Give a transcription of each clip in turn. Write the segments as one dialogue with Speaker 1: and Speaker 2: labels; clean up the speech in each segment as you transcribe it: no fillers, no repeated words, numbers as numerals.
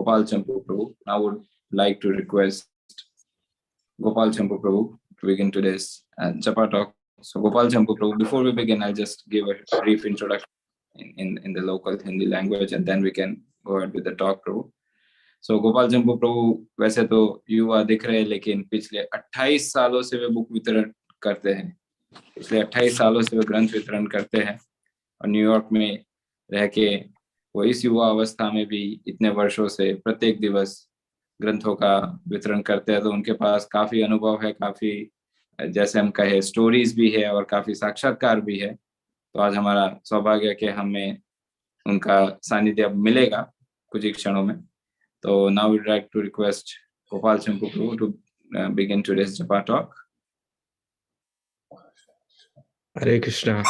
Speaker 1: Gopal Champu Prabhu. I would like to request Gopal Champu Prabhu to begin today's Japa talk. So Gopal Champu Prabhu, before we begin, I'll just give a brief introduction in the local Hindi language, and then we can go ahead with the talk, Prabhu. So Gopal Champu Prabhu वैसे तो युवा दिख रहे हैं, लेकिन पिछले 28 सालों से वे बुक वितरण करते हैं। पिछले 28 सालों से वे ग्रंथ वितरण करते हैं और न्यूयॉर्क में रह के वो इस युवा अवस्था में भी इतने वर्षों से प्रत्येक दिवस ग्रंथों का वितरण करते हैं। तो उनके पास काफी अनुभव है, काफी जैसे हम कहे स्टोरीज भी है और काफी साक्षात्कार भी है। तो आज हमारा सौभाग्य कि हमें उनका सानिध्य मिलेगा कुछ ही क्षणों में। तो now we'd like to request Gopal Champu Prabhu to begin today's Japa talk.
Speaker 2: Hare Krishna.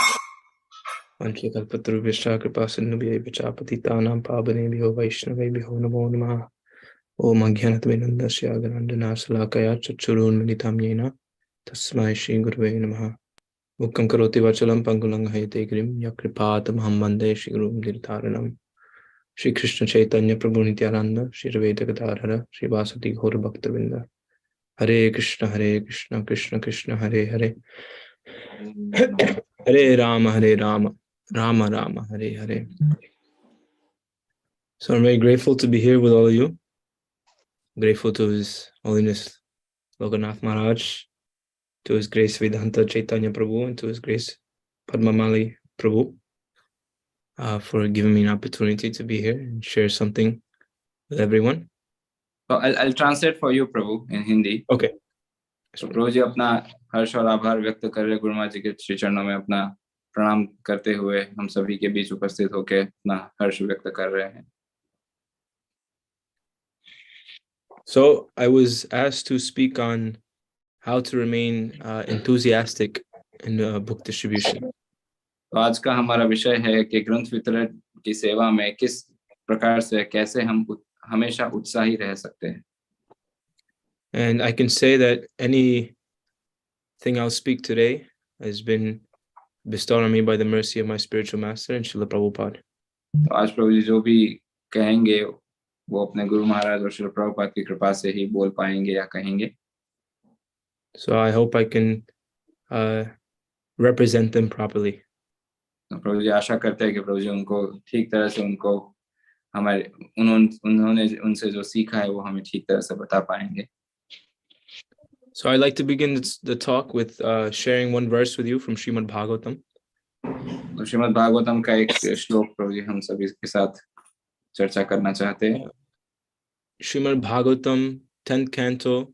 Speaker 2: Vanchakalpatarubhyascha kripasindhubhyo vacha patitanam pavanebhyo vaishnavebhyo namo namaha. Om Ajnanatimindasya Ganandana Salakaya Chachurunmilitam Yena Tasmai Shri Gurave Namaha. Mukkam Karoti Vachalam Pangulang Hayate Grim Yakripatam Hammande Shri Gurum Dirtharanam. Shri Krishna Chaitanya Prabhu Nityananda Shri Raveda Gadadhara Shri Vasati Ghora Bhaktavinda. Hare Krishna Krishna Krishna Hare Hare Hare Rama Rama Rama Hare Hare. So I'm very grateful to be here with all of you. Grateful to His Holiness Lokanath Maharaj, to His Grace Vedanta Chaitanya Prabhu, and to His Grace Padmamali Prabhu for giving me an opportunity to be here and share something with everyone.
Speaker 1: So I'll translate for you, Prabhu, in Hindi.
Speaker 2: Okay.
Speaker 1: तो प्रभु जी अपना हर्ष और आभार व्यक्त कर रहे गुरु महाराज जी के श्री चरणों में अपना प्रणाम करते हुए हम सभी के बीच उपस्थित होकर अपना हर्ष व्यक्त कर रहे हैं।
Speaker 2: So I was asked to speak on how to remain enthusiastic in book distribution.
Speaker 1: तो आज का हमारा विषय है कि ग्रंथ वितरण की सेवा में किस प्रकार से कैसे हम हमेशा उत्साही रह सकते हैं।
Speaker 2: And I can say that anything I'll speak today has been bestowed on me by the mercy of my spiritual master and Srila Prabhupada.
Speaker 1: तो आज प्रभु जी जो भी कहेंगे वो अपने गुरु महाराज और श्री प्रभुपाद की कृपा से ही बोल पाएंगे या कहेंगे।
Speaker 2: So I hope I can represent them properly.
Speaker 1: तो प्रभु जी आशा करते हैं कि प्रभु जी उनको ठीक तरह से उनको हमारे उन्होंने उनसे जो सीखा है वो हमें ठीक तरह से बता पाएंगे।
Speaker 2: So I'd like to begin the talk with sharing one verse with you from Srimad Bhagavatam.
Speaker 1: तो श्रीमद् भागवतम का एक श्लोक प्रभु जी हम सभी के साथ चर्चा करना चाहते हैं।
Speaker 2: Srimad Bhagavatam, 10th canto,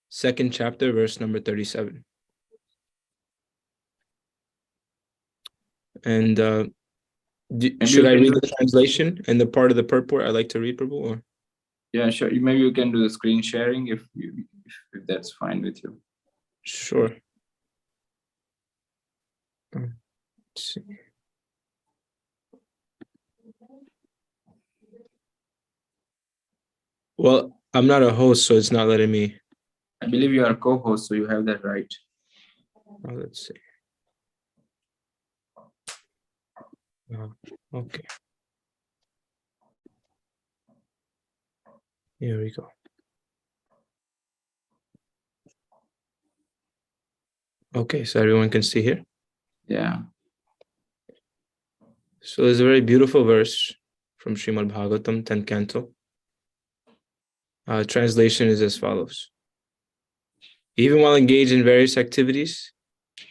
Speaker 2: 2nd chapter, verse number 37. And should I read the translation and the part of the purport I like to read, Prabhu? Or?
Speaker 1: Yeah, sure. Maybe you can do the screen sharing if that's fine with you.
Speaker 2: Sure. Let's see. Well, I'm not a host, so it's not letting me.
Speaker 1: I believe you are a co-host, so you have that right.
Speaker 2: Oh, let's see. Okay. Here we go. Okay, so everyone can see here?
Speaker 1: Yeah.
Speaker 2: So there's a very beautiful verse from Srimad Bhagavatam, 10th canto. Translation is as follows. Even while engaged in various activities,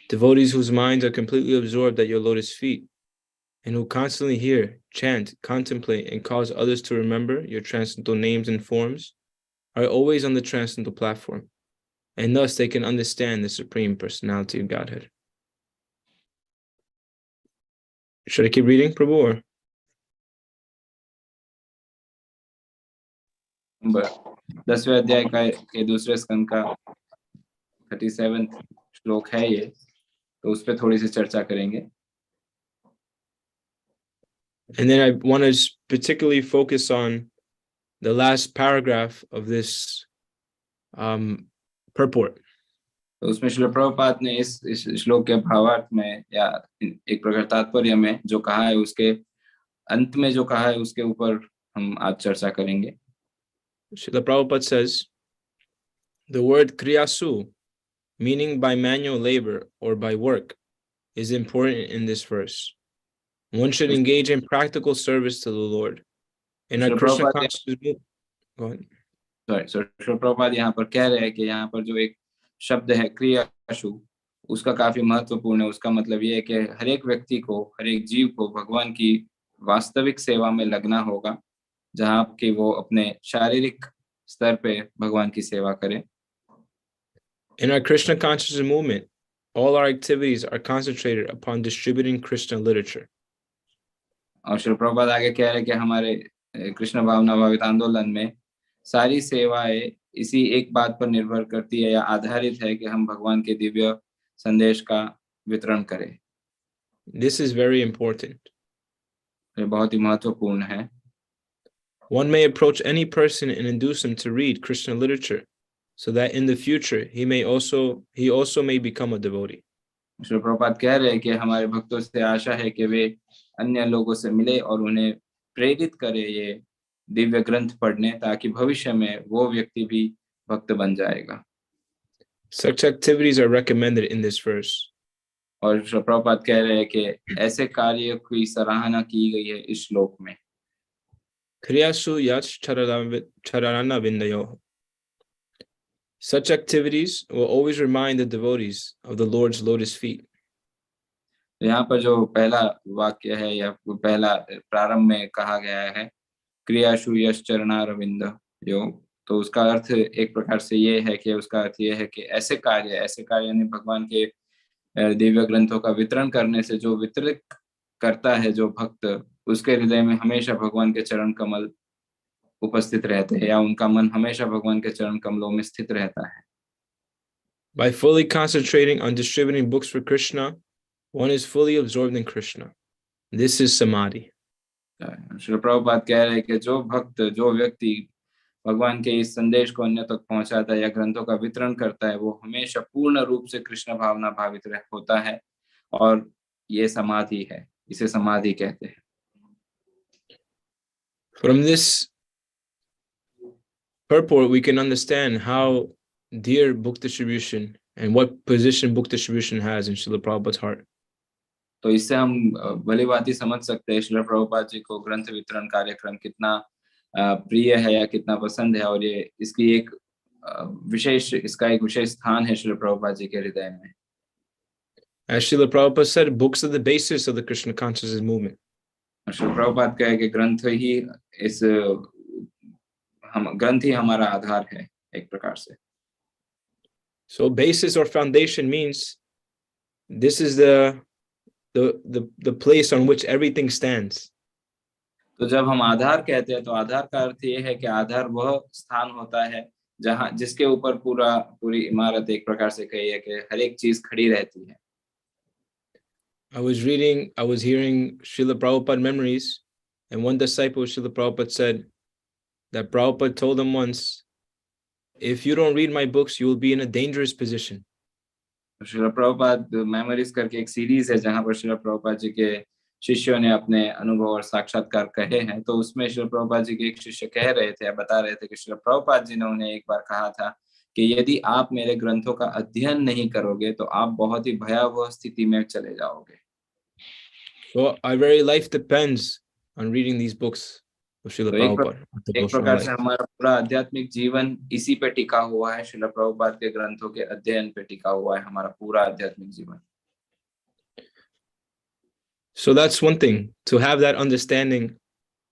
Speaker 2: devotees whose minds are completely absorbed at your lotus feet and who constantly hear, chant, contemplate, and cause others to remember your transcendental names and forms are always on the transcendental platform, and thus they can understand the Supreme Personality of Godhead. Should I keep reading, Prabhu? Or?
Speaker 1: 10वें अध्याय के दूसरे स्कंद का 37 श्लोक है ये, तो उस पर थोड़ी सी चर्चा करेंगे।
Speaker 2: And then I want to particularly focus on the last paragraph of this purport.
Speaker 1: तो उसमें श्रील प्रभुपाद ने इस श्लोक के भावार्थ में या एक प्रकार तात्पर्य में जो कहा है उसके अंत में जो कहा है उसके ऊपर हम आज चर्चा करेंगे।
Speaker 2: Srila Prabhupada says, the word kriyasu, meaning by manual labor or by work, is important in this verse. One should engage in practical service to the Lord. In our
Speaker 1: Srila
Speaker 2: Krishna
Speaker 1: Prabhupada
Speaker 2: consciousness, go ahead.
Speaker 1: Sorry so Prabhupada यहाँ पर कह रहे हैं कि यहाँ पर जो एक शब्द है क्रियाशु, उसका काफी महत्वपूर्ण है। उसका मतलब ये है कि हर एक व्यक्ति को, हर एक जीव को भगवान की वास्तविक सेवा में लगना होगा, जहाँ कि वो अपने शारीरिक स्तर पे भगवान की सेवा करे।
Speaker 2: In our Krishna consciousness movement, all our activities are concentrated upon distributing Krishna literature.
Speaker 1: और श्री प्रभुपाद आगे कह रहे हैं कि हमारे कृष्ण भावना भावित आंदोलन में सारी सेवाएं इसी एक बात पर निर्भर करती है या आधारित है कि हम भगवान के दिव्य संदेश का वितरण करें।
Speaker 2: This is very important.
Speaker 1: ये बहुत ही महत्वपूर्ण है।
Speaker 2: One may approach any person and induce him to read Krishna literature, so that in the future he also may become a devotee.
Speaker 1: Shri Prabhupada कह रहे हैं कि हमारे भक्तों से आशा है कि वे अन्य लोगों से मिले और उन्हें प्रेरित करे ये दिव्य ग्रंथ पढ़ने, ताकि भविष्य में वो व्यक्ति भी भक्त बन जाएगा।
Speaker 2: Such activities are recommended in this verse.
Speaker 1: और श्री प्रभुपाद कह रहे हैं कि ऐसे कार्य की सराहना की गई है इस श्लोक में।
Speaker 2: Kriyasu yach charana vindayo. Such activities will always remind the devotees of the Lord's lotus feet.
Speaker 1: यहाँ पर जो पहला वाक्य है या पहला प्रारंभ में कहा गया है क्रियाशु यश चरणारविंद योग, तो उसका अर्थ एक प्रकार से ये है कि उसका अर्थ ये है कि ऐसे कार्य यानी भगवान के दिव्य ग्रंथों का वितरण करने से जो वितरित करता है जो भक्त, उसके हृदय में हमेशा भगवान के चरण कमल उपस्थित रहते हैं या उनका मन हमेशा भगवान के चरण कमलों में स्थित रहता है।
Speaker 2: By fully concentrating on distributing books for Krishna, one is fully absorbed in Krishna. This is samadhi.
Speaker 1: Shri Prabhupada कह रहे हैं कि जो भक्त, जो व्यक्ति भगवान के इस संदेश को अन्य तक पहुंचाता है या ग्रंथों का वितरण करता है, वो हमेशा पूर्ण रूप से कृष्ण भावना भावित होता है, और ये समाधि है, इसे समाधि कहते हैं।
Speaker 2: From this purport, we can understand how dear book distribution and what position book distribution has in Srila Prabhupada's heart.
Speaker 1: तो इससे हम भली भांति समझ सकते हैं श्रील प्रभुपाद जी को ग्रंथ वितरण कार्यक्रम कितना प्रिय है या कितना पसंद है, और ये इसकी एक इसका एक विशेष स्थान है श्रील प्रभुपाद जी के हृदय में।
Speaker 2: As Srila Prabhupada said, books are the basis of the Krishna consciousness movement.
Speaker 1: Srila Prabhupada कहे कि ग्रंथ ही हमारा आधार है एक प्रकार से।
Speaker 2: So basis or foundation means this is the place on which everything stands.
Speaker 1: तो जब हम आधार कहते हैं तो आधार का अर्थ ये है कि आधार वह स्थान होता है जहां जिसके ऊपर पूरी इमारत एक प्रकार से कही है कि हर एक चीज खड़ी रहती है।
Speaker 2: I was hearing Srila Prabhupada memories, and one disciple of Srila Prabhupada said that Prabhupada told him once, if you don't read my books, you will be in a dangerous position.
Speaker 1: Srila Prabhupada memories करके एक series है जहां पर श्रील प्रभुपाद जी के शिष्यों ने अपने अनुभव और साक्षात्कार कहे हैं। तो उसमें श्रील प्रभुपाद जी के एक शिष्य कह रहे थे, बता रहे थे कि श्रील प्रभुपाद जी ने उन्हें एक बार कहा था कि यदि आप मेरे ग्रंथों का अध्ययन नहीं करोगे तो आप बहुत ही भयावह स्थिति में चले जाओगे।
Speaker 2: So our very life depends on reading these books of Srila Prabhupada.
Speaker 1: एक प्रकार से हमारा पूरा आध्यात्मिक जीवन इसी पे टिका हुआ है, श्रील प्रभुपाद के ग्रंथों के अध्ययन पे टिका हुआ है हमारा पूरा आध्यात्मिक जीवन।
Speaker 2: So that's one thing. To have that understanding,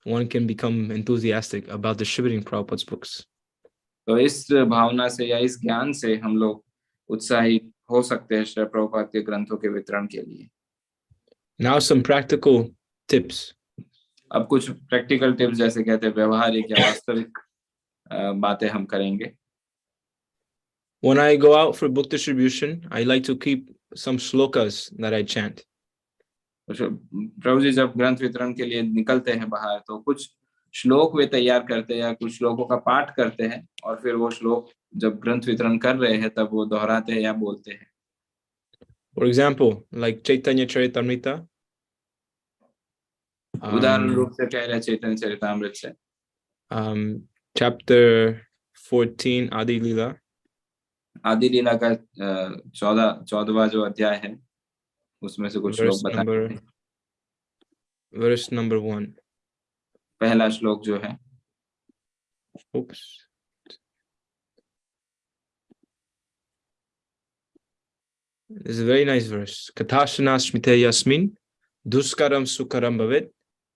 Speaker 2: one can become enthusiastic about distributing Prabhupada's books.
Speaker 1: तो इस भावना से या इस ज्ञान से हम लोग उत्साहित हो सकते हैं श्री प्रभुपाद के ग्रंथों के वितरण के लिए।
Speaker 2: Now some practical tips.
Speaker 1: अब कुछ प्रैक्टिकल टिप्स, जैसे कहते हैं व्यवहारिक या वास्तविक बातें हम करेंगे।
Speaker 2: When I go out for book distribution, I like to keep some shlokas that I chant.
Speaker 1: प्रभु जी जब ग्रंथ वितरण के लिए निकलते हैं बाहर तो कुछ श्लोक वे तैयार करते हैं या कुछ श्लोकों का पाठ करते हैं, और फिर वो श्लोक जब ग्रंथ वितरण कर रहे हैं तब वो दोहराते हैं या बोलते हैं।
Speaker 2: For example, like Chaitanya Charitamrita.
Speaker 1: उदाहरण रूप से कह रहे हैं चैतन्य चरितामृत से
Speaker 2: chapter 14, Adi Lila.
Speaker 1: आदि लीला का 14वां जो अध्याय है उसमें से कुछ श्लोक बताएंगे।
Speaker 2: Verse number 1.
Speaker 1: पहला श्लोक जो है,
Speaker 2: Oops. This is a very nice verse. Kathashana smite yasmin duskaram sukaram bhavet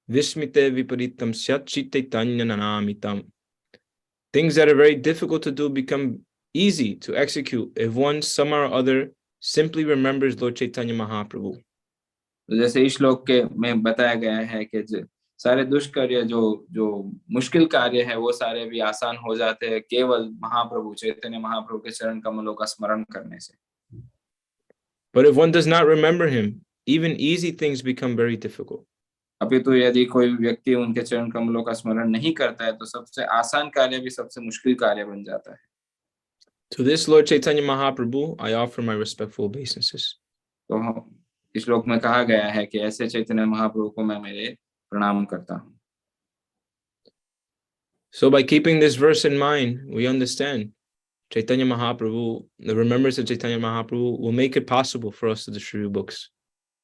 Speaker 2: vismite viparitam syat chittaitanya nanamitam. Things that are very difficult to do become easy to execute if one somehow or other simply remembers Lord Chaitanya Mahaprabhu.
Speaker 1: तो जैसे इस श्लोक के में बताया गया है कि सारे दुष्कार्य जो जो मुश्किल कार्य है वो सारे भी आसान हो जाते हैं केवल महाप्रभु चैतन्य महाप्रभु के चरण कमलों का स्मरण करने से।
Speaker 2: But if one does not remember him, even easy things become very difficult.
Speaker 1: अभी तो यदि कोई व्यक्ति उनके चरण कमलों का स्मरण नहीं करता है तो सबसे आसान कार्य भी सबसे मुश्किल कार्य बन जाता है।
Speaker 2: To this Lord Chaitanya Mahaprabhu, I offer my respectful obeisances.
Speaker 1: तो इस श्लोक में कहा गया है कि ऐसे चैतन्य महाप्रभु को मैं मेरे प्रणाम करता हूँ।
Speaker 2: So by keeping this verse in mind, we understand Chaitanya Mahaprabhu, the remembrance of Chaitanya Mahaprabhu will make it possible for us to distribute books.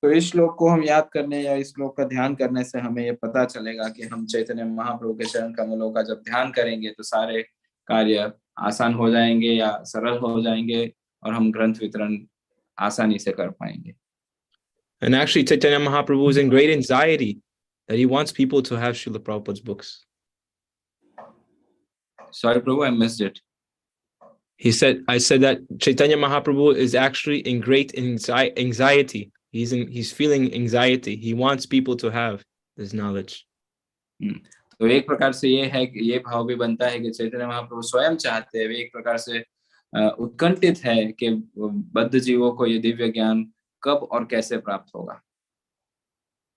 Speaker 1: तो इस श्लोक को हम याद करने या इस श्लोक का ध्यान करने से हमें ये पता चलेगा कि हम चैतन्य महाप्रभु के चरण कमलों का जब ध्यान करेंगे तो सारे कार्य आसान हो जाएंगे या सरल हो जाएंगे और हम ग्रंथ वितरण आसानी से कर पाएंगे।
Speaker 2: And actually Chaitanya Mahaprabhu is in great anxiety that he wants people to have Srila Prabhupada's books.
Speaker 1: Sorry, Prabhu, I missed it.
Speaker 2: I said that Chaitanya Mahaprabhu is actually in great anxiety. He's feeling anxiety. He wants people to have this knowledge.
Speaker 1: तो एक प्रकार से ये है कि ये भाव भी बनता है कि चैतन्य महाप्रभु स्वयं चाहते हैं, वे एक प्रकार से उत्कंठित है कि बद्ध जीवों को ये दिव्य ज्ञान कब और कैसे प्राप्त होगा।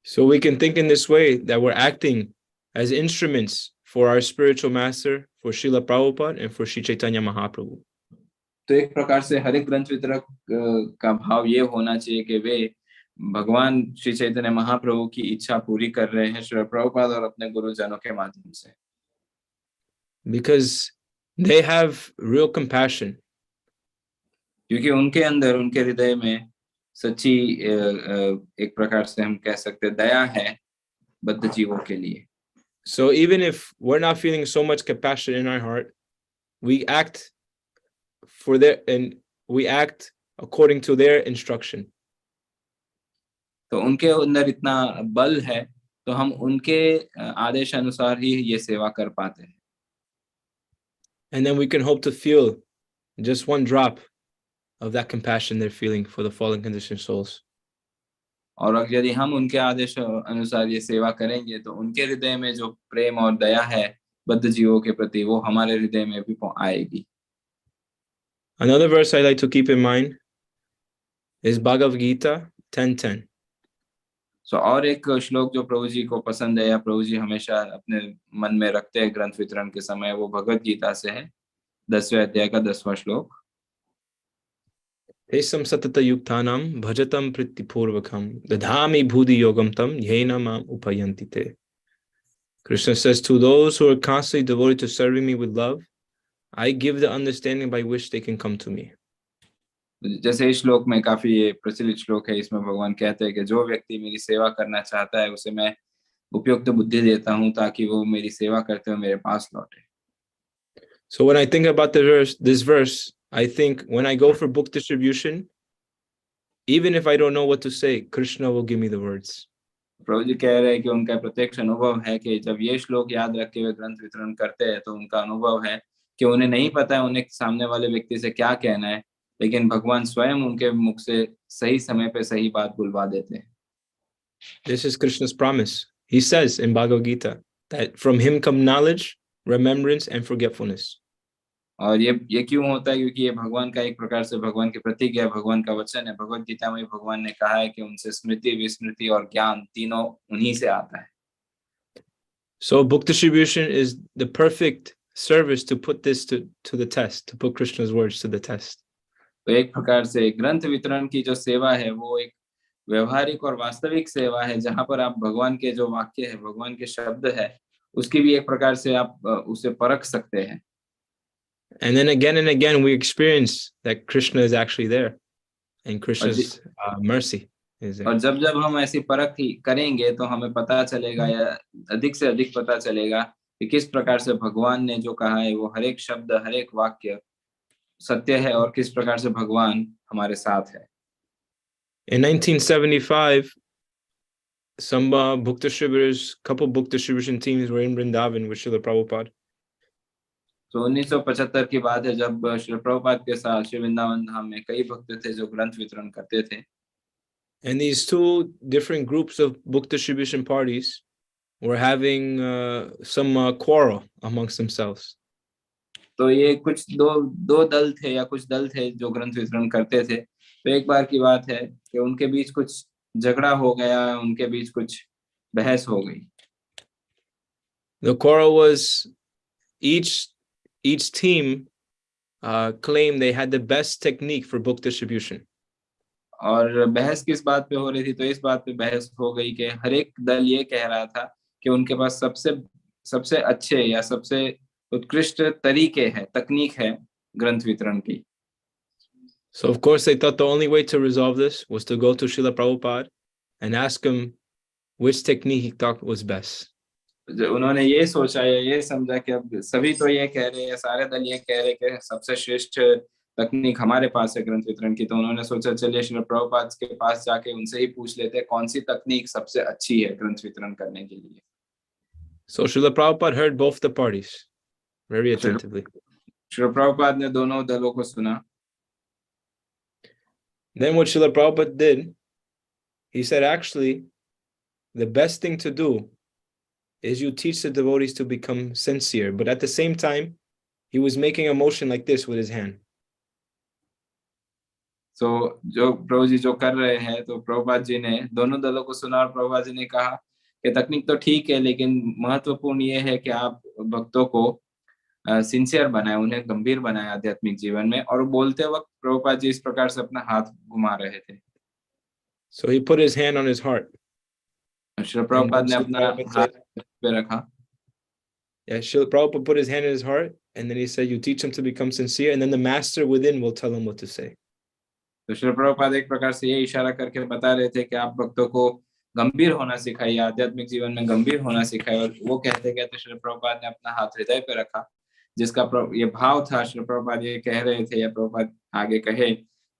Speaker 2: So we can think in this way that we're acting as instruments for our spiritual master, for Srila Prabhupada and for Sri Chaitanya Mahaprabhu.
Speaker 1: तो एक प्रकार से हर एक ग्रंथ वितरक का भाव ये होना चाहिए कि वे भगवान श्री चैतन्य महाप्रभु की इच्छा पूरी कर रहे हैं श्री प्रभुपाद और अपने गुरुजनों के माध्यम से।
Speaker 2: Because they have real compassion.
Speaker 1: क्योंकि उनके अंदर, उनके हृदय में सच्ची एक प्रकार से हम कह सकते दया है बद्ध जीवों के लिए।
Speaker 2: So even if we're not feeling so much compassion in our heart, we act according to their instruction.
Speaker 1: तो उनके अंदर इतना बल है तो हम उनके आदेश अनुसार ही ये सेवा कर पाते हैं।
Speaker 2: And then we can hope to feel just one drop of that compassion they're feeling for the fallen conditioned souls.
Speaker 1: और यदि हम उनके आदेश अनुसार ये सेवा करेंगे तो उनके हृदय में जो प्रेम और दया है बद्ध जीवों के प्रति वो हमारे हृदय में भी आएगी।
Speaker 2: Another verse I like to keep in mind is Bhagavad Gita 10:10.
Speaker 1: So और एक श्लोक जो प्रभु जी को पसंद है या प्रभु जी हमेशा अपने मन में रखते हैं ग्रंथ वितरण के समय, वो भगवत गीता से है 10वें अध्याय का 10वां श्लोक।
Speaker 2: Tesam satata yuktanam bhajatam pritipurvakam dadhami bhudi yogam tam yena mam upayanti te. Krishna says, to those who are constantly devoted to serving me with love, I give the understanding by which they can come to me.
Speaker 1: जैसे इस श्लोक में काफी ये प्रचलित श्लोक है, इसमें भगवान कहते हैं कि जो व्यक्ति मेरी सेवा करना चाहता है उसे मैं उपयुक्त बुद्धि देता हूँ ताकि वो मेरी सेवा करते हुए मेरे पास लौटे।
Speaker 2: So when I think about this verse, I think when I go for book distribution, even if I don't know what to say, Krishna will give me the words.
Speaker 1: प्रभु जी कह रहे हैं कि उनका प्रत्यक्ष अनुभव है कि जब ये श्लोक याद रख के वे ग्रंथ वितरण करते हैं तो उनका अनुभव है कि उन्हें नहीं पता है उन्हें सामने वाले व्यक्ति से क्या कहना है, लेकिन भगवान स्वयं उनके मुख से सही समय पे सही बात बुलवा देते हैं।
Speaker 2: This is Krishna's promise. He says in Bhagavad Gita that from him come knowledge, remembrance and forgetfulness.
Speaker 1: और ये क्यों होता है? क्योंकि ये भगवान का एक प्रकार से भगवान की प्रतिज्ञा, भगवान का वचन है। भगवत गीता में भगवान ने कहा है कि उनसे स्मृति, विस्मृति और ज्ञान तीनों उन्हीं से आता है।
Speaker 2: So book distribution is the perfect service to put this to the test, to put Krishna's words to the test.
Speaker 1: तो एक प्रकार से ग्रंथ वितरण की जो सेवा है वो एक व्यवहारिक और वास्तविक सेवा है जहां पर आप भगवान के जो वाक्य है, भगवान के शब्द है, उसकी भी एक प्रकार से आप उसे परख सकते हैं.
Speaker 2: And then again and again, we experience that Krishna is actually there, and
Speaker 1: और
Speaker 2: Krishna's mercy is there.
Speaker 1: और जब जब हम ऐसी परख करेंगे तो हमें पता चलेगा या अधिक से अधिक पता चलेगा कि किस प्रकार से भगवान ने जो कहा है वो हर एक शब्द हर एक वाक्य सत्य है और किस प्रकार से भगवान हमारे साथ है.
Speaker 2: In 1975, some book distributors, couple book distribution teams were in Vrindavan with Srila Prabhupada.
Speaker 1: तो 1975 की बात है जब श्री प्रभुपाद के साथ श्री वृंदावन धाम में कई भक्त थे जो ग्रंथ वितरण करते थे.
Speaker 2: And these two different groups of book distribution parties were having some quarrel amongst themselves.
Speaker 1: तो ये कुछ दो दल थे या कुछ दल थे जो ग्रंथ वितरण करते थे. तो एक बार की बात है कि उनके बीच कुछ झगड़ा हो गया, उनके बीच कुछ बहस हो गई.
Speaker 2: The quarrel was each team claimed they had the best technique for book distribution.
Speaker 1: और बहस किस बात पे हो रही थी? तो इस बात पे बहस हो गई कि हर एक दल ये कह रहा था कि उनके पास सबसे अच्छे या सबसे उत्कृष्ट तरीके हैं, तकनीक है ग्रंथ वितरण की.
Speaker 2: So of course they thought the only way to resolve this was to go to Srila Prabhupada and ask him which technique he thought was best.
Speaker 1: उन्होंने ये सोचा या ये समझा कि अब सभी तो ये कह रहे हैं, सारे दल ये कह रहे हैं कि सबसे श्रेष्ठ तकनीक हमारे पास है ग्रंथ वितरण की. तो उन्होंने सोचा चलिए श्री प्रभुपाद के पास जाके उनसे ही पूछ लेते हैं कौन सी तकनीक सबसे अच्छी है ग्रंथ वितरण करने के लिए.
Speaker 2: So Srila Prabhupada heard both the parties very attentively.
Speaker 1: Shri Prabhupada ने दोनों दलों को सुना.
Speaker 2: Then what Srila Prabhupada did, he said, actually, the best thing to do is you teach the devotees to become sincere. But at the same time, he was making a motion like this with his hand.
Speaker 1: तो जो प्रभु जी जो कर रहे हैं, तो प्रभुपाद जी ने दोनों दलों को सुना और प्रभुपाद जी ने कहा कि तकनीक तो ठीक है, लेकिन महत्वपूर्ण ये है कि आप भक्तों को सिंसियर बनाए, उन्हें गंभीर बनाए आध्यात्मिक जीवन में. और बोलते वक्त प्रभुपाद जी इस प्रकार से अपना हाथ घुमा रहे थे.
Speaker 2: So he put his hand on his heart.
Speaker 1: Shri Prabhupada ने अपना हाथ पे रखा.
Speaker 2: Yeah, Srila Prabhupada put his hand in his heart, and then he said, you teach them to become sincere, and then the master within will tell them what to say.
Speaker 1: तो श्री प्रभुपाद एक प्रकार से ये इशारा करके बता रहे थे कि आप भक्तों को गंभीर होना सिखाइए, आध्यात्मिक जीवन में गंभीर होना सिखाइए. और वो कहते कहते श्री प्रभुपाद ने अपना हाथ हृदय पे रखा, जिसका ये भाव था. श्री प्रभुपाद ये कह रहे थे या प्रभुपाद आगे कहे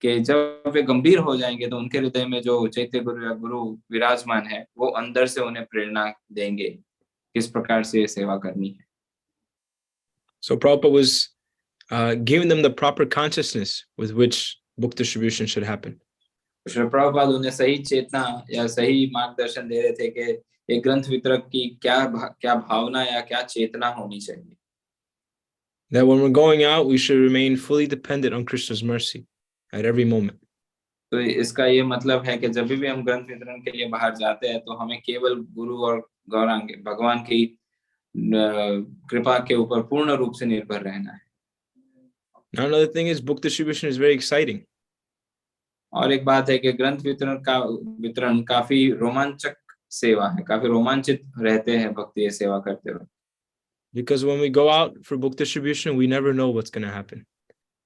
Speaker 1: कि जब वे गंभीर हो जाएंगे तो उनके हृदय में जो चैत्य गुरु या गुरु विराजमान है वो अंदर से उन्हें प्रेरणा देंगे किस प्रकार से सेवा करनी है.
Speaker 2: So Prabhupada was giving them the proper consciousness with which book distribution should happen.
Speaker 1: Shri Prabhupada उन्हें सही चेतना या सही मार्गदर्शन दे रहे थे कि एक ग्रंथ वितरक की क्या भावना या क्या चेतना होनी चाहिए.
Speaker 2: That when we're going out, we should remain fully dependent on Krishna's mercy at every moment.
Speaker 1: तो इसका ये मतलब है कि जब भी हम ग्रंथ वितरण के लिए बाहर जाते हैं तो हमें केवल गुरु और गौरांग भगवान की कृपा के ऊपर पूर्ण रूप से निर्भर रहना है.
Speaker 2: Now another thing is book distribution is very exciting.
Speaker 1: और एक बात है कि ग्रंथ वितरण काफी रोमांचक सेवा है, काफी रोमांचित रहते हैं भक्त ये सेवा करते हुए.
Speaker 2: Because when we go out for book distribution, we never know what's going to happen.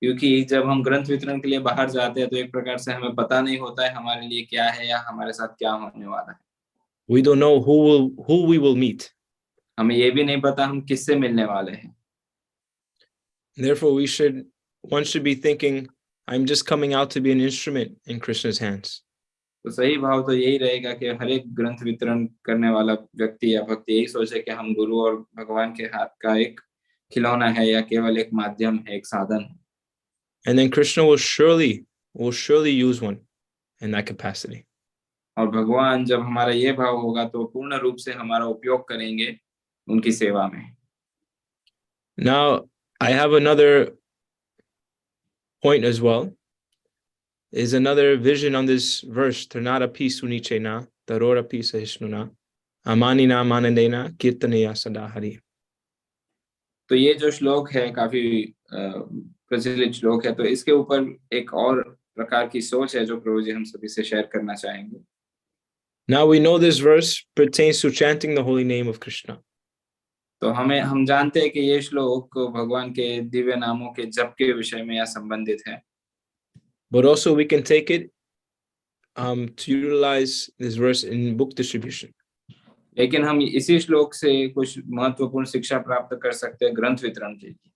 Speaker 1: क्योंकि जब हम ग्रंथ वितरण के लिए बाहर जाते हैं तो एक प्रकार से हमें पता नहीं होता है हमारे लिए क्या है या हमारे साथ क्या होने वाला है.
Speaker 2: We don't know who we will meet.
Speaker 1: हमें ये भी नहीं पता हम किससे मिलने वाले हैं.
Speaker 2: Therefore, one should be thinking, I'm just coming out to be an instrument in Krishna's hands.
Speaker 1: तो सही भाव तो यही रहेगा कि हर एक ग्रंथ वितरण करने वाला व्यक्ति या भक्त यही सोचे कि हम गुरु और भगवान के हाथ का एक खिलौना है या केवल एक माध्यम है, एक साधन है.
Speaker 2: And then Krishna will surely use one in that capacity.
Speaker 1: और भगवान जब हमारा ये भाव होगा तो पूर्ण रूप से हमारा उपयोग करेंगे उनकी सेवा में.
Speaker 2: Now, I have another point as well. Is another vision on this verse. Ternara pi sunichena, tarora pi sahishnuna, amanina manandena, kirtanaya sadahari.
Speaker 1: तो ये जो श्लोक है काफी प्रचलित श्लोक है, तो इसके ऊपर एक और प्रकार की सोच है जो प्रभु जी हम सभी से शेयर करना चाहेंगे.
Speaker 2: Now we know this verse pertains to chanting the holy name of Krishna.
Speaker 1: तो हम जानते हैं कि ये श्लोक भगवान के दिव्य नामों के जप के विषय में यह संबंधित है,
Speaker 2: but also we can take it to utilize this verse in book distribution.
Speaker 1: लेकिन हम इसी श्लोक से कुछ महत्वपूर्ण शिक्षा प्राप्त कर सकते हैं ग्रंथ वितरण के लिए।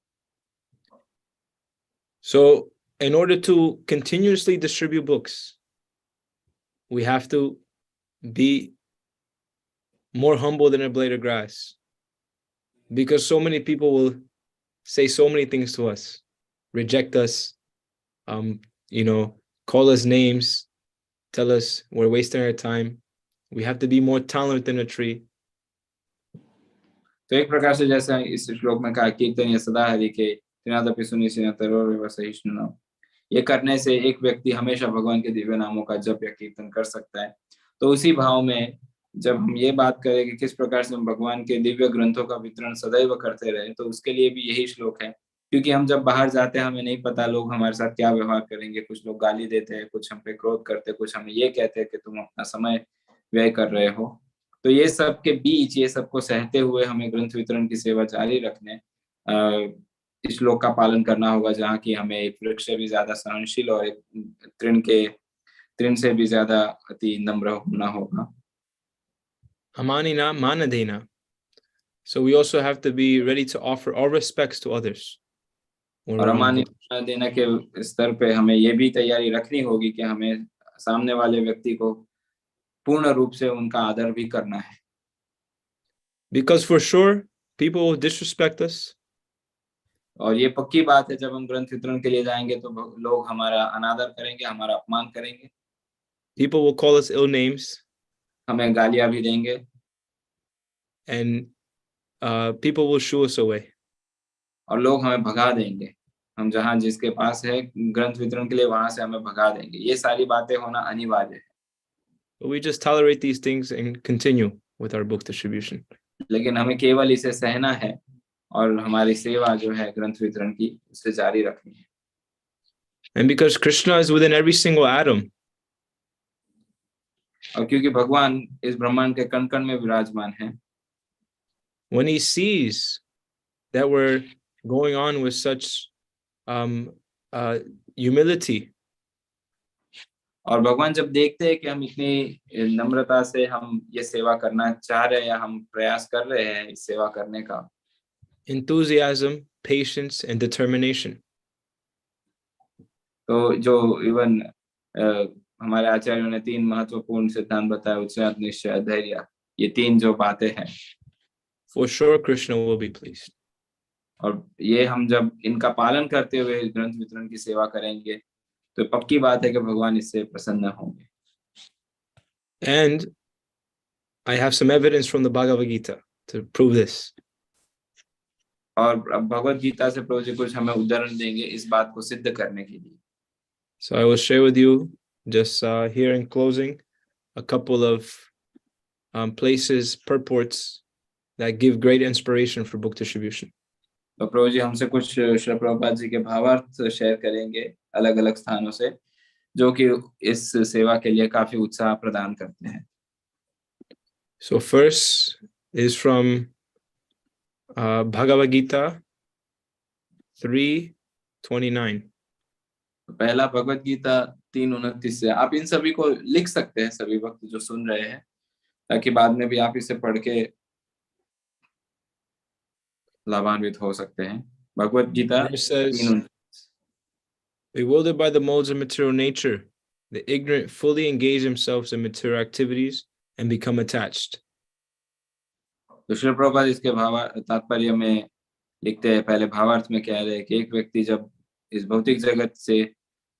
Speaker 2: So in order to continuously distribute books, we have to be more humble than a blade of grass, because so many people will say so many things to us, reject us, call us names, tell us we're wasting our time. We have to be more tolerant than a tree.
Speaker 1: तो एक प्रकार से जैसा इस श्लोक में कहा, कीर्तन या सदा हरि के त्रिनादपि सुनिसिन तरोर सहिष्णु, ये करने से एक व्यक्ति हमेशा भगवान के दिव्य नामों का जप या कीर्तन कर सकता है। तो उसी भाव में जब हम ये बात करें कि किस प्रकार से हम भगवान के दिव्य ग्रंथों का वितरण सदैव करते रहे, तो उसके लिए भी यही श्लोक है। क्योंकि हम जब बाहर जाते हैं, हमें नहीं पता लोग हमारे साथ क्या व्यवहार करेंगे। कुछ लोग गाली देते हैं, कुछ हम पे क्रोध करते हैं, कुछ हमें ये कहते हैं कि तुम अपना समय व्यय कर रहे हो। तो ये सब के बीच, ये सबको सहते हुए हमें ग्रंथ वितरण की सेवा जारी रखने इस श्लोक का पालन करना होगा, जहाँ की हमें एक वृक्ष से भी ज्यादा सहनशील और एक तृण से भी ज्यादा अति नम्र होना होगा।
Speaker 2: Amanina manadena. So we also have to be ready to offer all respects to others.
Speaker 1: और अमान्य देना के स्तर पे हमें ये भी तैयारी रखनी होगी कि हमें सामने वाले व्यक्ति को पूर्ण रूप से उनका आदर भी करना है।
Speaker 2: Because for sure people will disrespect us.
Speaker 1: और ये पक्की बात है, जब हम ग्रंथ वितरण के लिए जाएंगे तो लोग हमारा अनादर करेंगे, हमारा अपमान करेंगे।
Speaker 2: People will call us ill names.
Speaker 1: हमें गालियां भी देंगे।
Speaker 2: And people will shoo us away.
Speaker 1: और लोग हमें भगा देंगे। हम जहाँ जिसके पास है ग्रंथ वितरण के लिए, वहां से हमें भगा देंगे। ये सारी बातें होना अनिवार्य है।
Speaker 2: But we just tolerate these things and continue with our book distribution.
Speaker 1: लेकिन हमें केवल इसे सहना है और हमारी सेवा जो है ग्रंथ वितरण की, उसे जारी रखनी है।
Speaker 2: And because Krishna is within every single atom.
Speaker 1: और क्योंकि भगवान इस ब्रह्मांड के कण कण में विराजमान है।
Speaker 2: When he sees that we're going on with such humility,
Speaker 1: और भगवान जब देखते हैं कि हम इतनी नम्रता से हम ये सेवा करना चाह रहे हैं या हम प्रयास कर रहे हैं इस सेवा करने का,
Speaker 2: enthusiasm, patience, and determination.
Speaker 1: तो जो इवन हमारे आचार्यों ने 3 महत्वपूर्ण सिद्धांत बताए, उत्साह, निश्चय, धैर्य, ये 3 जो बातें हैं,
Speaker 2: for sure Krishna will be pleased.
Speaker 1: और ये हम जब इनका पालन करते हुए ग्रंथ वितरण की सेवा करेंगे, तो पक्की बात है कि भगवान इससे प्रसन्न होंगे।
Speaker 2: And I have some evidence from the Bhagavad Gita to prove this.
Speaker 1: और भगवत गीता से प्रभु जी कुछ हमें उदाहरण देंगे इस बात को सिद्ध करने के लिए।
Speaker 2: So I will share with you just here in closing a couple of places, purports that give great inspiration for book distribution.
Speaker 1: तो प्रभु जी हमसे कुछ श्री प्रभुपाद जी के भावार्थ शेयर करेंगे अलग अलग स्थानों से, जो कि इस सेवा के लिए काफी उत्साह प्रदान करते हैं।
Speaker 2: So first is from Bhagavad Gita 3:29.
Speaker 1: पहला भगवत गीता 3:29 से। आप इन सभी को लिख सकते हैं, सभी भक्त जो सुन रहे हैं, ताकि बाद में भी आप इसे पढ़ के लाभान्वित हो सकते हैं। Bhagavad Gita 3:29।
Speaker 2: Bewildered by the modes of material nature, the ignorant fully engage themselves in material activities and become attached.
Speaker 1: तो श्री प्रभुपाद इसके तात्पर्य में लिखते हैं, पहले भावार्थ में कह रहे हैं कि एक व्यक्ति जब इस भौतिक जगत से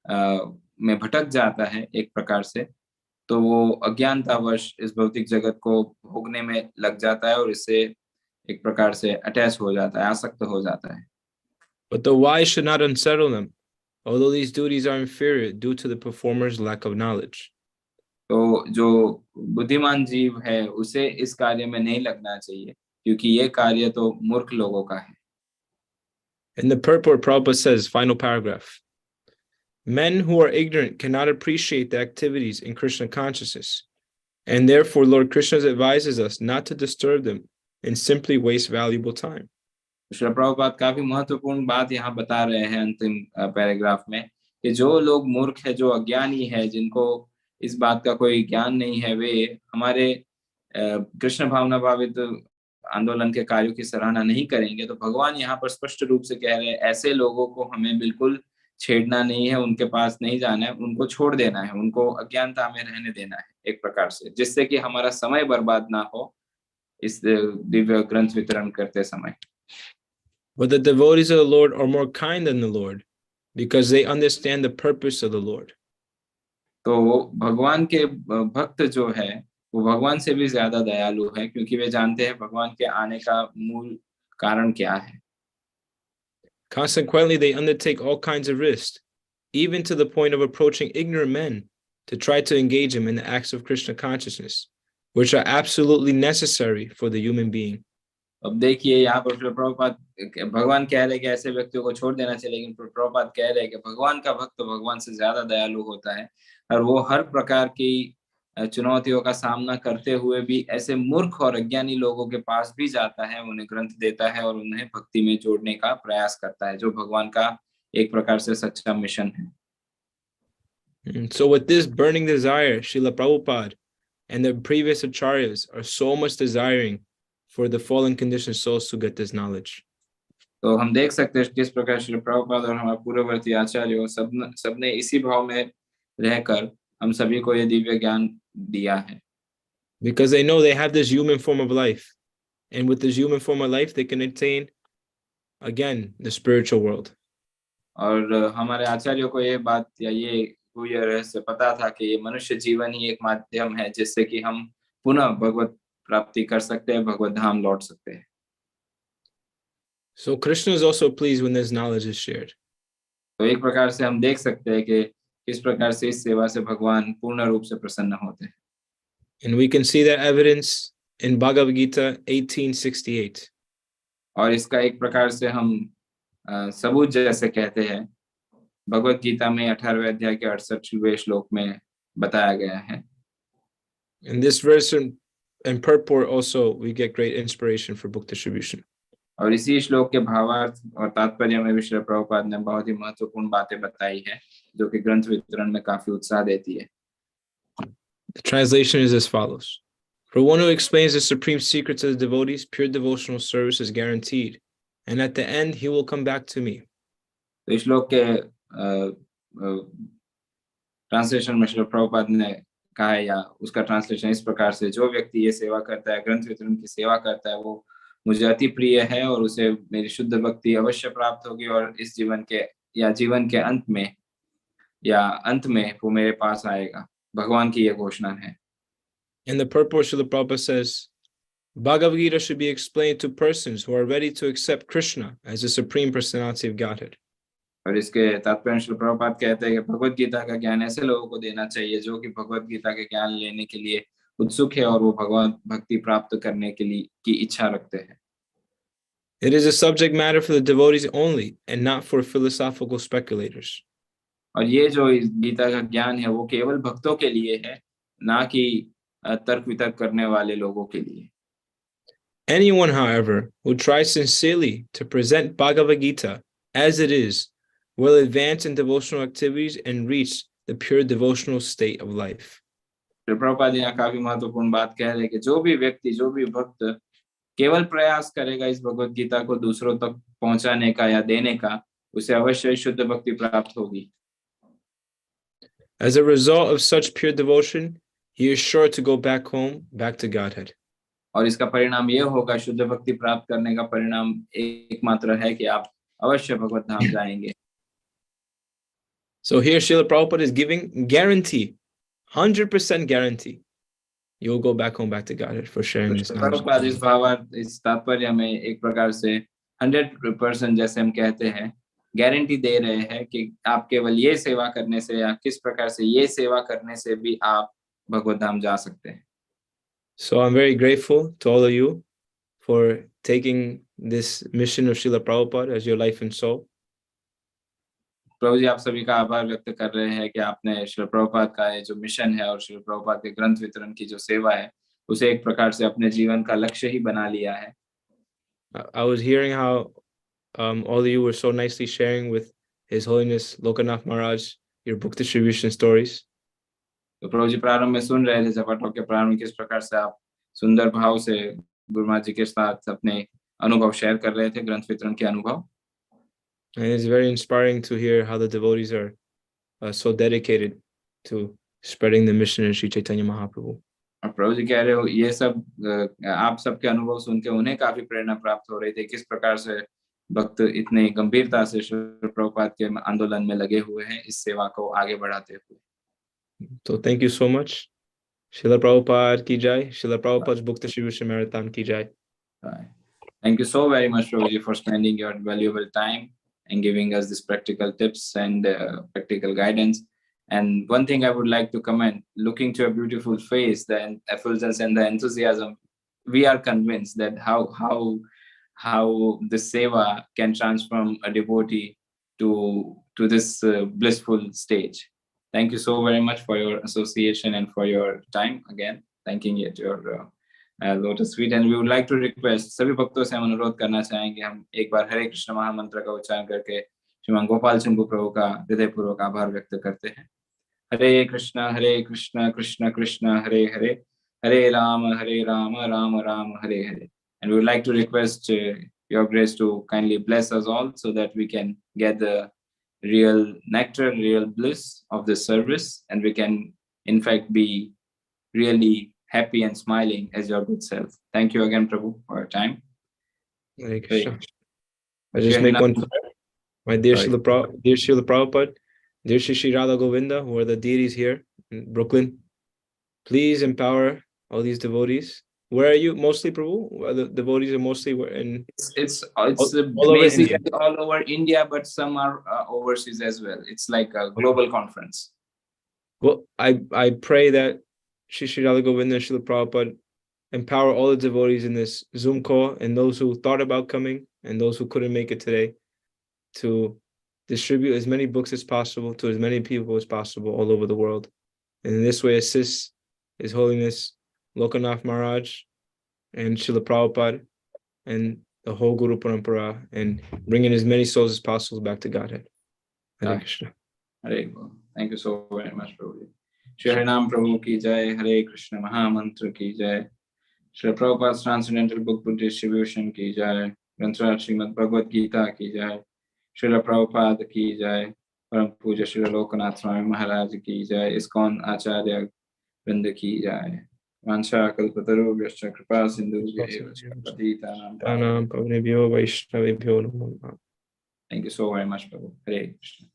Speaker 1: में भटक जाता है एक प्रकार से, तो वो अज्ञानतावश इस भौतिक जगत को भोगने में लग जाता है और इससे एक प्रकार से अटैच हो जाता है, आसक्त हो जाता है।
Speaker 2: But the wise should not unsettle them, although these duties are inferior due to the performer's lack of knowledge.
Speaker 1: तो जो बुद्धिमान जीव है उसे इस कार्य में नहीं लगना चाहिए, क्योंकि ये कार्य तो मूर्ख लोगों का है।
Speaker 2: In the purport, Prabhupada says, final paragraph, men who are ignorant cannot appreciate the activities in Krishna consciousness, and therefore Lord Krishna advises us not to disturb them and simply waste valuable time.
Speaker 1: Srila Prabhupada काफी महत्वपूर्ण बात यहाँ बता रहे हैं अंतिम paragraph में कि जो लोग मूर्ख है, जो अज्ञानी है, जिनको इस बात का कोई ज्ञान नहीं है, वे हमारे कृष्ण भावना भावित आंदोलन के कार्यों की सराहना नहीं करेंगे। तो भगवान यहाँ पर स्पष्ट रूप से कह रहे हैं ऐसे लोगों को हमें बिल्कुल छेड़ना नहीं है, उनके पास नहीं जाना है, उनको छोड़ देना है, उनको अज्ञानता में रहने देना है एक प्रकार से, जिससे कि हमारा समय बर्बाद ना हो इस दिव्य ग्रंथ वितरण करते समय।
Speaker 2: But the devotees of the Lord are more kind than the Lord because they understand the purpose of the Lord.
Speaker 1: तो भगवान के भक्त जो है वो भगवान से भी ज्यादा दयालु है, क्योंकि वे जानते हैं भगवान के आने का मूल कारण क्या है।
Speaker 2: Consequently, they undertake all kinds of risks, even to the point of approaching ignorant men to try to engage them in the acts of Krishna consciousness, which are absolutely necessary for the human being.
Speaker 1: अब देखिए यहाँ पर प्रभुपाद भगवान कह रहे हैं कि ऐसे व्यक्तियों को छोड़ देना चाहिए, लेकिन प्रभुपाद कह रहे हैं कि भगवान का भक्त भगवान से ज्यादा दयालु होता है और वो हर प्रकार की चुनौतियों का सामना करते हुए भी ऐसे मूर्ख और अज्ञानी लोगों के पास भी जाता है, उन्हें ग्रंथ देता है और उन्हें भक्ति में जोड़ने का प्रयास करता है, जो भगवान का एक प्रकार से सच्चा मिशन है।
Speaker 2: So with this burning desire, Srila Prabhupada and the previous acharyas are so much desiring for the fallen conditioned souls to get this knowledge.
Speaker 1: तो हम देख सकते हैं किस प्रकार श्री प्रभुपाद और हमारे पूर्ववर्ती आचार्यों सबने इसी भाव में रहकर हम सभी को ये दिव्य ज्ञान दिया है।
Speaker 2: Because they know they have this human form of life, and with this human form of life they can attain again the spiritual world.
Speaker 1: और हमारे आचार्यों को ये बात या ये रहस्य पता था कि ये मनुष्य जीवन ही एक माध्यम है जिससे कि हम पुनः भगवत प्राप्ति कर सकते हैं, भगवत धाम लौट सकते हैं।
Speaker 2: So Krishna is also pleased when this knowledge is shared.
Speaker 1: तो एक प्रकार से हम देख सकते हैं कि किस प्रकार से इस सेवा से भगवान पूर्ण रूप से प्रसन्न होते हैं।
Speaker 2: And we can see that evidence in Bhagavad Gita 1868.
Speaker 1: और इसका एक प्रकार से हम सबूत जैसे कहते हैं भगवत गीता में 18वें अध्याय के 68वें श्लोक में बताया गया है।
Speaker 2: In this verse and purport also we get great inspiration for book distribution.
Speaker 1: और इसी श्लोक के भावार्थ और तात्पर्य में भी श्री प्रभुपाद ने बहुत ही महत्वपूर्ण बातें बताई है जो कि ग्रंथ वितरण में काफी उत्साह देती है।
Speaker 2: The translation is as follows. For one who explains the supreme secrets of the devotees, pure devotional service is guaranteed, and at the end he will come back to me.
Speaker 1: तो इस श्लोक के ट्रांसलेशन में श्री प्रभुपाद ने कहा है या उसका ट्रांसलेशन इस प्रकार से, जो व्यक्ति ये सेवा करता है, ग्रंथ वितरण की सेवा करता है, वो मुझे अति प्रिय है और उसे मेरी शुद्ध भक्ति अवश्य प्राप्त होगी और इस जीवन के अंत में वो मेरे पास आएगा। भगवान की ये घोषणा है।
Speaker 2: In the purport, Srila Prabhupada says, Bhagavad Gita should be explained to persons who are ready to accept Krishna as the Supreme Personality of Godhead.
Speaker 1: और इसके तात्पर्य श्री प्रभुपाद कहते हैं कि भगवत गीता का ज्ञान ऐसे लोगों को देना चाहिए जो कि भगवत गीता के ज्ञान लेने के लिए उत्सुक है और वो भगवान भक्ति प्राप्त करने के लिए की इच्छा रखते हैं।
Speaker 2: It is a subject matter for the devotees only and not for philosophical speculators.
Speaker 1: और ये जो गीता का ज्ञान है वो केवल भक्तों के लिए है, ना कि तर्क वितर्क करने वाले लोगों के लिए।
Speaker 2: Anyone, however, who tries sincerely to present Bhagavad Gita as it is will advance in devotional activities and reach the pure devotional state of life.
Speaker 1: Prabhupada यहाँ काफी महत्वपूर्ण बात कह रहे हैं कि जो भी व्यक्ति, जो भी भक्त केवल प्रयास करेगा इस भगवत गीता को दूसरों तक पहुंचाने का या देने का, उसे अवश्य शुद्ध भक्ति प्राप्त होगी।
Speaker 2: As a result of such pure devotion, he is sure to go back home, back to Godhead.
Speaker 1: और इसका परिणाम यह होगा, शुद्ध भक्ति प्राप्त करने का परिणाम एकमात्र है कि आप अवश्य भगवत धाम जाएंगे।
Speaker 2: So here Srila Prabhupada is giving guarantee, 100% guarantee. You'll go back home, back to Godhead for sharing this knowledge.
Speaker 1: Prabhupada इस भावार्थ, इस तात्पर्य में एक प्रकार से 100% जैसे हम कहते हैं गारंटी दे रहे हैं कि आप केवल ये सेवा करने से या किस प्रकार से ये सेवा करने से भी आप भगवत धाम जा सकते हैं।
Speaker 2: So I'm very grateful to all of you for taking this mission of Srila Prabhupada as your life and soul.
Speaker 1: प्रभु जी आप सभी का आभार व्यक्त कर रहे हैं कि आपने श्री प्रभुपाद का ये जो मिशन है और श्री प्रभुपाद के ग्रंथ वितरण की जो सेवा है उसे एक प्रकार से अपने जीवन का लक्ष्य ही बना लिया है।
Speaker 2: I was hearing how all of you were so nicely sharing with His Holiness Lokanath Maharaj your book distribution stories.
Speaker 1: तो प्रभु जी प्रारंभ में सुन रहे थे जपा टॉक के प्रारंभ में किस प्रकार से आप सुंदर भाव से गुरु महाराज जी के साथ अपने अनुभव शेयर कर रहे थे, ग्रंथ वितरण के अनुभव।
Speaker 2: And it's very inspiring to hear how the devotees are so dedicated to spreading the mission of Sri Chaitanya Mahaprabhu.
Speaker 1: और प्रभु जी कह रहे हो ये सब आप सबके अनुभव सुन के उन्हें काफी प्रेरणा प्राप्त हो रही थी, किस प्रकार से भक्त इतने गंभीरता से श्री प्रभुपाद के आंदोलन में लगे हुए हैं इस सेवा को आगे बढ़ाते हुए।
Speaker 2: So thank you so much. Srila Prabhupada ki jai. Srila Prabhupada's book distribution marathon ki jai.
Speaker 1: Thank you so very much, Prabhuji, for spending your valuable time and giving us these practical tips and practical guidance. And one thing I would like to comment, looking to your beautiful face, the effulgence and the enthusiasm, we are convinced that how the seva can transform a devotee to this blissful stage. Thank you so very much for your association and for your time again. Thanking you at your lotus feet. And we would like to request सभी भक्तों से हम अनुरोध करना चाहेंगे, हम एक बार हरे कृष्ण महामंत्र का उच्चारण करके श्रीमान गोपाल चंपू प्रभु का हृदयपूर्वक आभार व्यक्त करते हैं। हरे कृष्ण कृष्ण कृष्ण हरे हरे, हरे Ram Ram Ram Hare Hare. And we would like to request your grace to kindly bless us all so that we can get the real nectar, real bliss of this service, and we can in fact be really happy and smiling as your good self. Thank you again, Prabhu, for your time.
Speaker 2: Hare Krishna. I just make one prayer. My dear Srila Prabhupada, dear Shri Radha Govinda, who are the deities here in Brooklyn, please empower all these devotees. Where are you mostly, Prabhu? The devotees are mostly in
Speaker 1: it's
Speaker 2: all over India.
Speaker 1: All over India, but some are overseas as well. It's like a global conference.
Speaker 2: Well, I pray that Shri Radha Govinda and Srila Prabhupada empower all the devotees in this Zoom call and those who thought about coming and those who couldn't make it today to distribute as many books as possible to as many people as possible all over the world. And in this way assist His Holiness Lokanath Maharaj and Srila Prabhupada and the whole Guru Parampara and bringing as many souls as possible back to Godhead. Hare Krishna.
Speaker 1: Hare Krishna. Thank you so very much, Prabhu. Shri Harinam Prabhu ki jai, Hare Krishna Mahamantra ki jai, Shri Prabhupada's Transcendental Book Distribution ki jai, Granth Srimad Bhagavad Gita ki jai, Srila Prabhupada ki jai, Param Puja Srila Lokanath Swami Maharaj ki jai, ISKCON Acharya Vrinda ki jai. Vansha kalpatarubhyascha kripa sindhubhyo patitanam pavanebhyo vaishnavebhyo namo namaha. Thank you so very much, Prabhu. Hare Krishna.